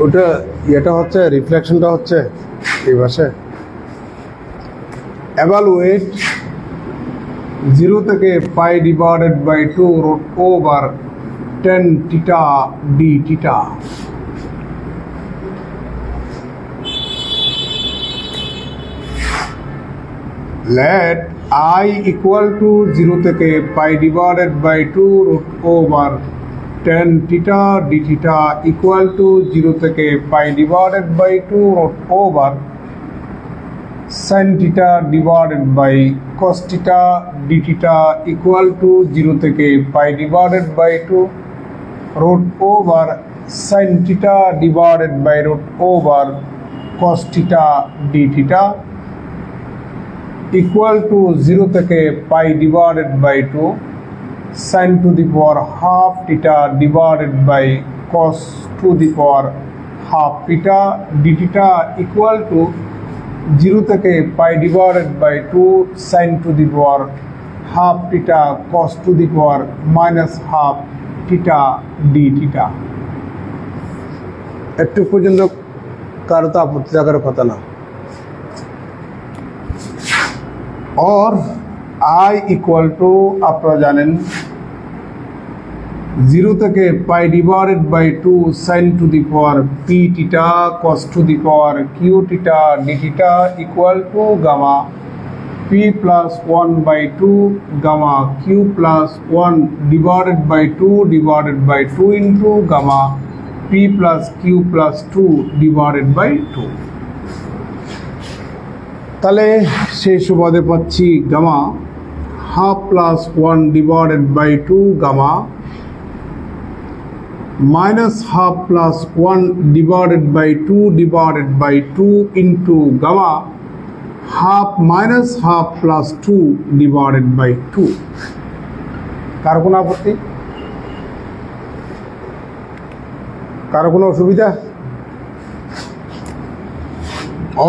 ওটা এটা হচ্ছে রিফ্লেকশনটা হচ্ছে এই পাশে। এভালুয়েট 0 থেকে pi divided by 2 root over tan theta d theta। Let I equal to 0 থেকে pi divided by 2 root over tan theta d theta equal to 0 থেকে pi divided by 2 root over sin theta divided by cos theta d theta equal to 0 থেকে পাই divided by 2 root over sin theta divided by root over cos theta d theta equal to 0 থেকে পাই divided by 2 sin to the power half theta divided by cos to the power half theta d theta equal to 0 থেকে pi divided by 2 sin to the power half theta cos to the power minus half theta D theta. একটু পর্যন্ত কারো তো আপত্তি থাকার কথা না। और I ইকুয়াল টু আপনারা জানেন 0 থেকে pi divided by 2 sin to the power p theta cos to the power q theta D theta equal to gamma p plus 1 by 2 gamma q plus 1 divided by 2 divided by 2 into gamma p plus q plus 2 divided by 2। তাহলে সেই সুবাদে পাচ্ছি gamma half plus 1 divided by 2 gamma minus half plus 1 divided by 2 divided by 2 into gamma half minus half plus 2 divided by 2। কার কোনো আপত্তি, কার কোনো অসুবিধা?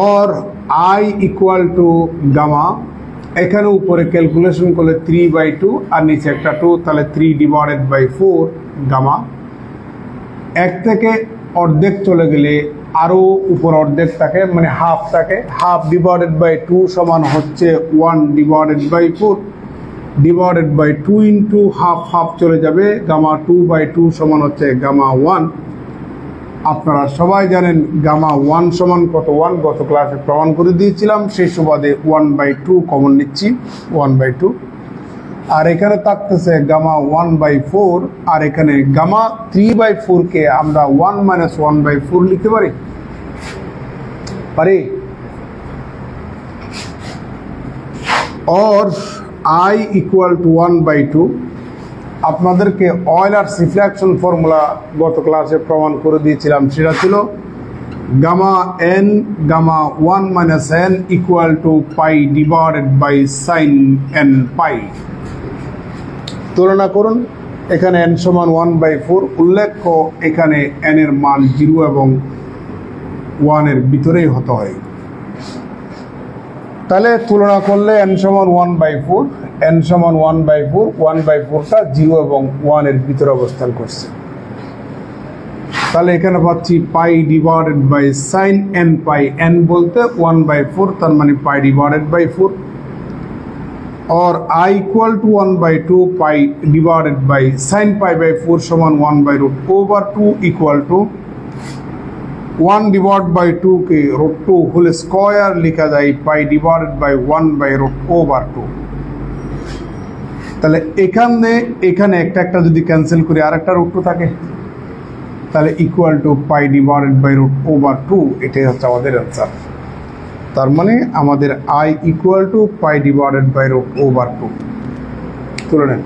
और I equal to gamma এখানে উপরে ক্যালকুলেশন করলে 3/2 আর নিচে একটা 2 তাহলে 3 ডিভাইডেড বাই 4 গামা। এক থেকে অর্ধেক চলে গেলে আরো উপর অর্ধেক থাকে মানে হাফ থাকে, হাফ ডিভাইডেড বাই 2 সমান হচ্ছে 1 divided by 4 divided by 2 into half half চলে যাবে গামা 2/2 সমান হচ্ছে গামা 1। আপনারা সবাই জানেন গামা 1 সমান কত 1 গত ক্লাসে প্রমাণ করে দিয়েছিলাম, সেই সুবাদে 1/2 কমন নিচ্ছি 1/2। আর এখানে থাকতেছে গামা 1/4 আর এখানে গামা 3/4 কে আমরা 1 - 1/4 লিখতে পারি পারি। और I ইকুয়াল টু 1/2 আপনাদেরকে অয়েলার্স রিফ্লেকশন ফর্মুলা গত ক্লাসে প্রমাণ করে দিয়েছিলাম, সেটা ছিল gamma n gamma 1 - n equal to pi divided by sine n pi. তুলনা করুন, এখানে n সমান 1/4 উল্লেখ্য এখানে n এর মান 0 এবং 1 এর ভিতরেই হতে হয়। তাহলে তুলনা করলে n সমান 1/4 n সমান 1/4 1/4টা 0 এবং 1 এর ভিতরে অবস্থান করছে। তাহলে এখানে পাচ্ছি pi divided by sine n pi, n বলতে 1/4 তার মানে পাই ডিভাইডেড বাই 4। और I equal to 1/2 pi divided by sine pi by 4 समान 1/√2 इक्वल टू 1 डिवाइड बाई 2 के √2 होल स्क्वायर लिखा जाए पाई डिवाइडेड बाई 1/√2। তাহলে এখানে একটা যদি ক্যান্সেল করি আর একটা √2 থাকে তাহলে equal to pi divided by √2, এটাই হচ্ছে আমাদের आंसर। তার মানে আমাদের I equal to pi divided by √2 তুলে নেন।